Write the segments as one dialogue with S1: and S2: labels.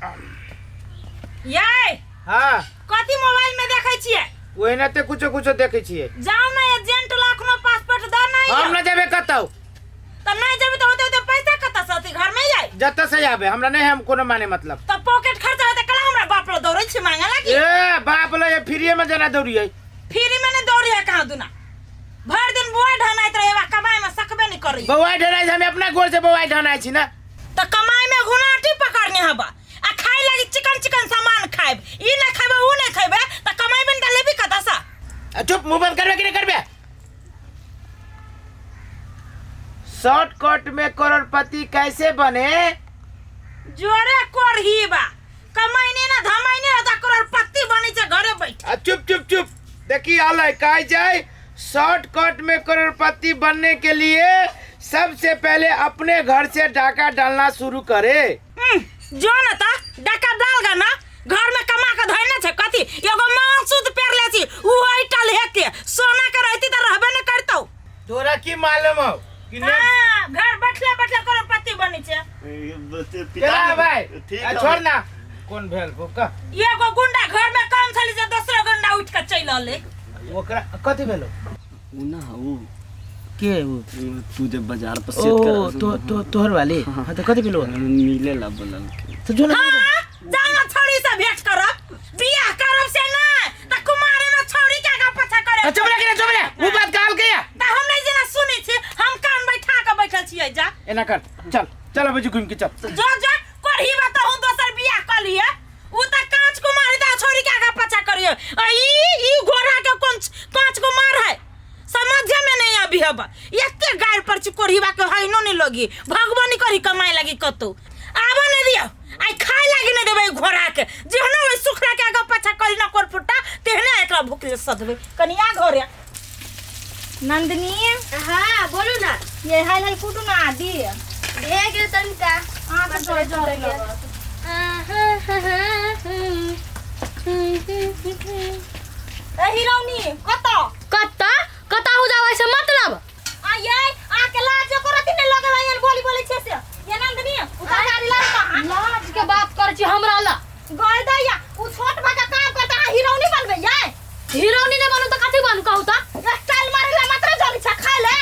S1: ये
S2: हाँ
S1: कथी मोबाइल में देखै छियै?
S2: वही ना ते कुछो कुछो देखे छिए।
S1: जाओ ना एजेंट लाखनो पासपोर्ट द नहीं
S2: हम ना जेबे कतौ।
S1: त नहीं जेबे त होते पैसा कत से घर में जाई?
S2: जत से आबे हमरा नहीं हम कोनो माने मतलब।
S1: त पॉकेट खर्चा होते कला हमरा बाप लो दौड़ै छी मांगे लागी।
S2: ए बाप लो ये फ्री में जना दौड़िए।
S1: फ्री में नहीं दौड़ी है कहां दुना। भर दिन बुआ ढनाइत रहेबा कमाई में सकबे नहीं करी।
S2: बवाई ढनाई हम अपना गोर से बवाई ढनाई छी ना।
S1: त कमाई में घुनाटी पकड़ने हबा। आ खाई लागी चिकन सामान खाइब। ई ना खाइबे ऊ नहीं खाइबे त कमाई में डालेबी कता सा।
S2: चुप मुंह बंद करबे कि नहीं करबे? शॉर्टकट में करोड़पति कैसे बने?
S1: जोरे करही बा। कमाई नहीं ना धमाई नहीं रहता करोड़पति बनी से घरे बैठ।
S2: चुप चुप चुप देखिए आले काय जाए। शॉर्टकट में करोड़पति बनने के लिए सबसे पहले अपने घर से डाका डालना शुरू करे।
S1: जो ना ता डाका डालगा ना घर में कमा के धइने छे कथी एगो मांसूद पेर लेती उ आइटल है के सोना के रहती त रहबे न करतौ।
S2: तोरा की मालूम हो कि नहीं?
S1: हां घर बैठले बैठले करोड़पति बनी छे।
S2: चला भाई छोड़ ना। कौन भेल का?
S1: एगो गुंडा घर में काम छली जे दूसरा गुंडा उठ के चल आले।
S2: ओकरा कथी भेलो?
S3: उ ना उ
S2: के वो
S3: तू जब बाजार पर सेट कर
S2: तो तोहर वाली हां तो कथी भेलो?
S3: मिले ला बोलल
S2: तो जो ना
S1: जाना छोड़ी से भेंट करब बियाह करब से ना त कुमारे में छोड़ी के आगे पछा करे।
S2: चुप रे वो बात काल के
S1: त हम नहीं जना सुनी छी हम कान बैठा के बैठल छियै जा।
S2: एना कर चल अबे घूम के चल।
S1: जो करही बता हूं दोसर बियाह कर लिए उ त कांच कुमारी दा छोड़ी के आगे पछा करियो। ई घोड़ा के कौन कांच कुमार है समझ में नहीं अभी हब एते गाड़ पर चिकोरीबा के हइनो नहीं लगी भगवानी करी कमाई लगी कतो आबा नहीं दियो आई खाए लागी नहीं देबे घोड़ा के जेहनो ओइ सुखरा के आगे पछा करी न कर फुटा तेहने एकरा भूखले सदबे कनिया घरे। नंदिनी
S4: हाँ बोलू ना।
S1: ये हाल कुटू ना दी
S4: भेग तनका
S1: हां तो जो ए हिरौनी कत
S4: कता हो जावे से मतलब
S1: आ ये आके लाज करती ने लगल आयन बोली छे से ये नंदनी उतार गाड़ी ला कहां
S4: लाज के बात कर छी हमरा ला
S1: गय दैया उ छोट बच्चा काम करता हिरौनी बनबे ये
S4: हीरोनी ने बनू त कथि बनू कहू त
S1: स्टाइल मारे ला मात्र जरी छा खाए ले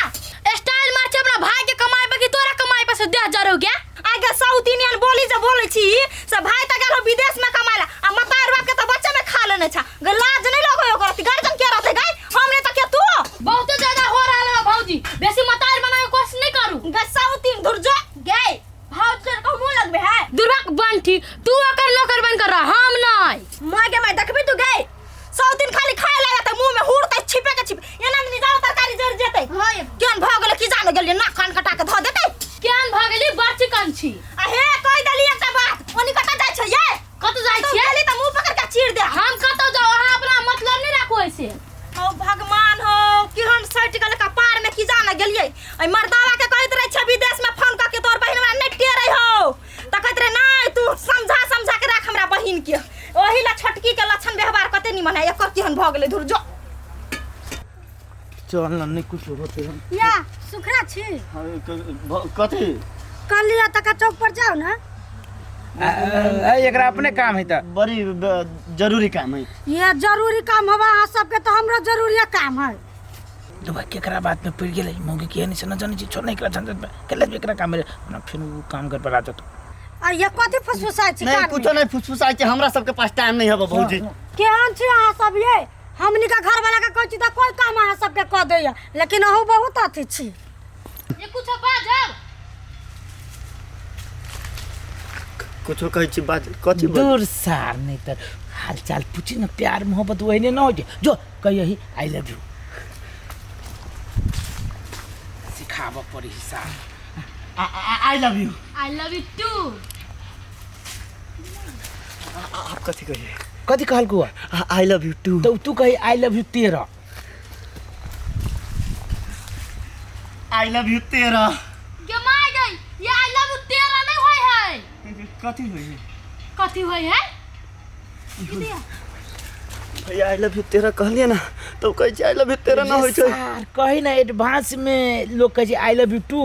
S4: स्टाइल मार छ हमरा भाई के कमाई पे कि तोरा कमाई पे से दे जरो के
S1: आगे साउथ इंडियन बोली जे बोले छी से भाई त गेलो विदेश में कमाला आ मतार बाप के त बच्चा में खा लेने छा लाज नहीं लगो करती गर्दन के रहते गई हमने त के तू
S4: बहुत ज्यादा हो रहा है भौजी बेसी मतार बनाए कोशिश नहीं करू
S1: ग साउथ इन धुर जो गए भाव से को मुंह लगबे है
S4: दुर्बक बनठी तू ओकर नौकर बन कर रहा हम नहीं
S1: मैं देखबी तू गए साउथ इन खाली खाए लगा त मुंह में हुड़ त छिपे के छिप ये नंदनी जाओ तरकारी जर जेते
S4: हां
S1: केन भाग गेले की जाने गेले नाक कान कटा के ध देते
S4: केन भागली बच्ची कन छी
S1: आ हे कह दली एकटा बात ओनी कटा जाय छ ये
S4: कत जाय छी
S1: गेली त मुंह पकड़ के चीर दे
S4: हम कत जाओ अहाँ अपना मतलब नहीं राखो ऐसे
S1: ओ भगवान हो कि हम सट गल कपार में की जाने गेलिए ए मर्दावा के कहत रहे छ विदेश में फोन करके तोर बहिन हमरा नहीं टेरै हो त कहत रहे नहीं तू समझा के राख हमरा बहिन के ओही ला छटकी के लक्षण व्यवहार कते नि मने एकर केहन भ गेले धुर जो
S2: चल ना नहीं कुछ होते हम
S5: या सुखरा छी
S3: कथि
S5: कल लिया तक चौक पर जाओ ना।
S2: एकरा अपने काम है त
S3: बड़ी जरूरी काम है।
S5: ये जरूरी काम हवा आ सबके तो हमरो जरूरी काम है।
S2: तो भाई केकरा बात में पड़ गेलै मौके के नहीं से न जाने छी छोड़ नहीं करा झंझट में केले एकरा काम में ना फिर वो काम कर पर आ जातो
S5: आ ये कथि फुसफुसाई छी
S3: नहीं कुछ नहीं फुसफुसाई छै हमरा सबके पास टाइम नहीं है भौजी।
S5: केहन छी अहाँ सब ये हमनी का घर वाला का कहै छी त कोई काम अहाँ सबके क दैया लेकिन अहू बहुत अथी छी
S4: ये कुछ बाजब
S3: कुछ कहै छी बात कथि
S2: दूर सार नहीं त हाल चाल पूछी ना प्यार मोहब्बत वही ना हो जो कही आई लव यू सिखावा पड़ी हिसाब
S3: आई लव यू
S4: टू
S3: आप कथि कहिए
S2: कथी कहल को
S3: आई लव यू टू
S2: तो तू कही आई लव यू तेरा
S3: आई लव यू तेरा
S4: के माय गई ये आई लव यू तेरा नहीं होय है
S3: कथि होई है
S4: कथी होय है
S3: भैया आई लव यू तेरा कहलिए ना तो कहे आई लव यू तेरा ना होय छै
S2: कही ना एडवांस में लोग कहे आई लव यू टू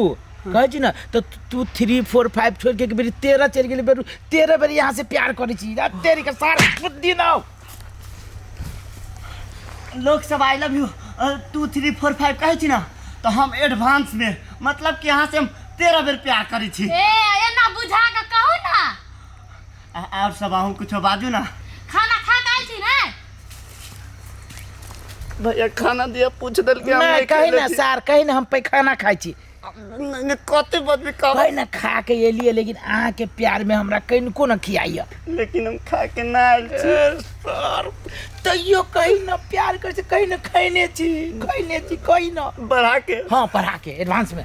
S2: कहे छी ना तो तू 3 4 5 छोड़ के बेरी 13 चल गेली बेरू 13 बेरी यहाँ से प्यार करे छी तेरी का सार बुद्धि ना हो।
S3: लोग सब आई लव यू 2 3 4 5 कहै छी ना तो हम एडवांस में मतलब कि यहाँ से हम 13 बेर प्यार करी छी।
S4: ए ना बुझा के कहू ना।
S3: और सब आहू कुछ बाजू ना।
S4: खाना खा के आइल छी ना।
S3: भैया खाना दिया पूछ दल के हम
S2: नहीं कहे ना सार कहे ना हम पैखाना खाई छी
S3: कते बदबी का
S2: कहे ना खा के एलिए लेकिन अहाँ के प्यार में हमरा कहीं ना खियाइया
S3: लेकिन हम खा के ना आइल छी
S2: सर तैयो कहीं ना प्यार कर से कहीं ना खैने छी कहीं ना
S3: बढ़ा के।
S2: हाँ पढ़ा के एडवांस में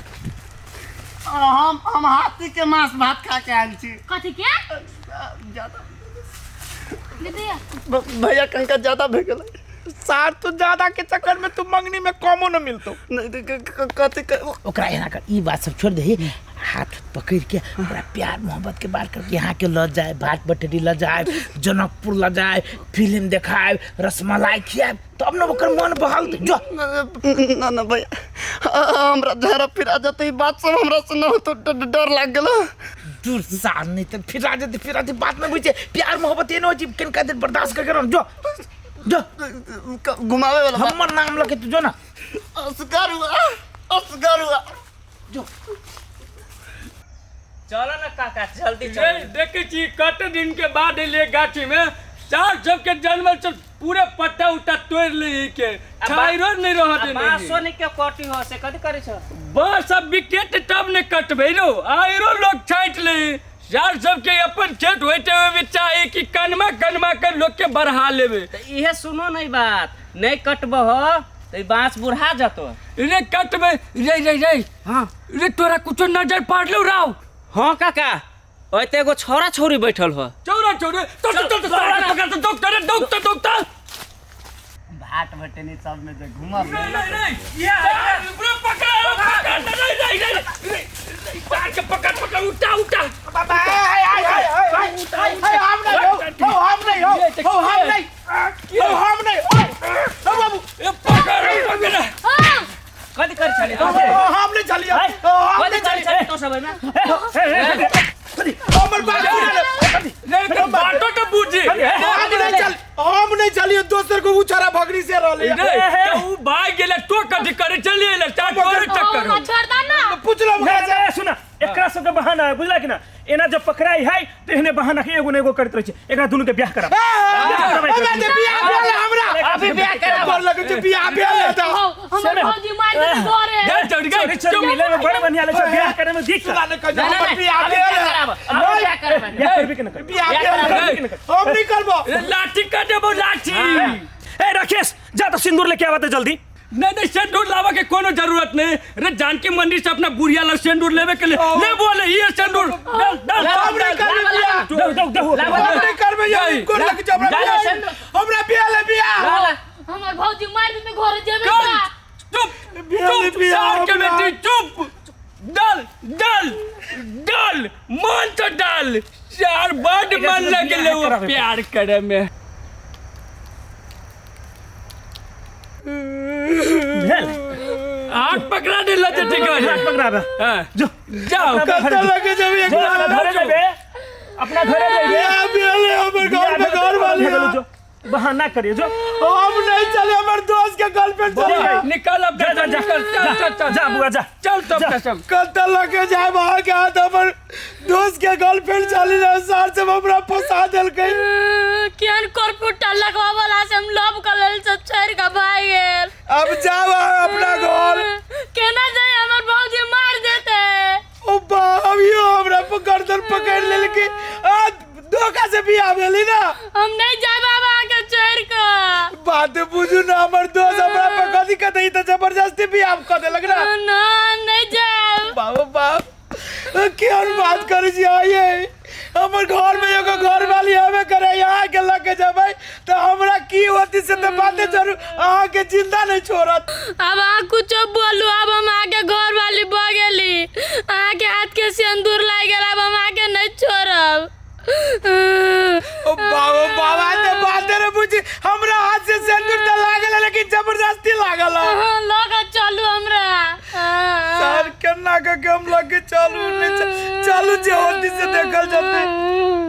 S3: हम हाथी के मांस भात खा के आइल छी।
S4: कथी के
S3: ज्यादा
S4: दीदी
S3: भैया कनका ज्यादा भे गेल
S2: सार तू ज्यादा के चक्कर में तू मंगनी में कमो न मिलतो
S3: कथी
S2: ओकरा एना कर ई बात सब छोड़ दे हाथ पकड़ के पूरा प्यार मोहब्बत के बात करके यहाँ के ल जाए भाट बटरी ल जाए जनकपुर ल जाए फिल्म देखाए रसमलाई खियाए तब न ओकर मन बहाल जो
S3: ना ना भैया हमरा जहरा फिरा जाते ई बात सब हमरा से न हो तो डर लाग गेल।
S2: दूर साल नहीं तो फिर आ जाती बात में बुझे प्यार मोहब्बत ये न हो जी किनका देर बर्दाश्त करके रह जो जो
S3: घुमावे वाला
S2: हमर नाम लगे तू जो ना
S3: असगर हुआ
S2: जो
S6: चलो ना काका जल्दी चलो। देखे छी कत दिन के बाद ले गाछी में चार सब के जन्मल से पूरे पट्टा उट्टा तोड़ ले के खाइरो नहीं रह दे
S7: बांसो ने के कटी हो से कथि करे छ
S6: बस अब विकेट तब ने कटबे रो आइरो लोग छाट ले यार सब के अपन खेत होते हुए भी चाहे कि कनमा के लोग के बढ़ा लेबे
S7: त इहे सुनो नहीं बात नहीं कटबो हो त बांस बुढ़ा जतो
S6: रे कटबे रे
S7: हां
S6: रे तोरा कुछो नजर पड़लो राव।
S7: हां काका ओते एगो छोरा छोरी बैठल हो
S6: चौरा तो
S3: भाट बटनी सब में जो घुमा
S6: नहीं ये पकड़ उठा
S2: बाबा हम नहीं बाबू
S7: कथि करे छले
S2: हम नहीं चलिए
S7: कथि करे छले तो सब में
S2: हमर
S6: बाटो तो बूझी
S2: हम नहीं चलिए दोसर को उछारा भगरी से रहले
S6: ऊ भाग गेले तो कथि करे चलिए ले स्टार्ट करे टक्कर
S4: छोड़ दा ना।
S2: पूछ लो
S8: सुना एकरा सब के बहाना है बुझला कि ना एना जब पकड़ाई है तो एहने बहाना के एगो ने एगो करत रहे छै एकरा दुनु के ब्याह करा
S2: हमरा अभी ब्याह करा बोल लगे जे बियाह भेल त
S4: हमर भौजी मार के डरे
S6: चढ़ गए
S8: चल मिले में बड़ बढ़िया ले छै ब्याह करे में दिख
S2: सुना ने कह बियाह भेल
S7: क्या करबे
S8: ब्याह करबे कि ना करबे
S2: बियाह भेल हम नहीं करबो
S6: लाठी का देबो लाठी
S8: ए राकेश जा तो सिंदूर लेके आवा तो जल्दी
S6: नहीं सिंदूर लावा के कोनो जरूरत नहीं रे जानकी मंदिर से अपना बुढ़िया लग सिंदूर लेवे के लिए ले बोले ये सिंदूर
S2: हम नहीं करबे बियाह हम नहीं करबे यही को लग जबरा हमरा बियाह
S4: हमर भौजी मार के घर जेबे ना।
S6: चुप सार के बेटी चुप डाल मन तो डाल चार बड़ मन लगले वो प्यार करे में हाथ पकड़ा दे लजे ठीक है
S8: हाथ पकड़ा बे
S6: हां
S8: जो
S6: जाओ
S2: कत लगे जब एक
S8: घरे जाबे अपना घरे जाइए
S2: बियाह भेल हमर घर वाली
S8: जो बहाना करिए जो
S2: हम नहीं चले हमर दोस्त के गर्लफ्रेंड चले
S6: निकल अब
S8: जा जा बुआ जा
S6: चल तब कसम
S2: कत लगे जाए वहां के हाथ हमर दोस्त के गर्लफ्रेंड चली रहे सार से हमरा फंसा देल गई
S4: केन करपुटा लगवा वाला से हम लव कर लेल सब छोड़ के भाग गेल।
S2: अब जाओ अपना घर
S4: केना जाए हमर भौजी मार देते।
S2: ओ बाबियो हमरा गर्दन पकड़ ले के धोखा से बियाह भेली ना
S4: हम नहीं जाए बाबा के छोड़ के
S2: बात बुझू ना हमर दोस्त हमरा पे कथी कथई त जबरदस्ती बियाह कर देलक ना
S4: ना नहीं जाए
S2: बाप केहन बात करे छी आइए हमर घर में एगो घर वाली हमें करे यहाँ के लगे जबै तो हमरा की होती से तो बातें जरूर अहाँ के जिंदा नहीं छोड़त
S4: अब आ कुछ बोलू अब हम आगे घर वाली भ गेली आगे हाथ के सिंदूर लाग गेल अब हम आगे नहीं छोड़ब।
S2: ओ बाबा ते बाते रे बुझी हमरा हाथ से सिंदूर त लागल लेकिन जबरदस्ती लागल
S4: लगा चलू हमरा
S2: सर के देर ना करके हम लोग के चालू से देखल जाते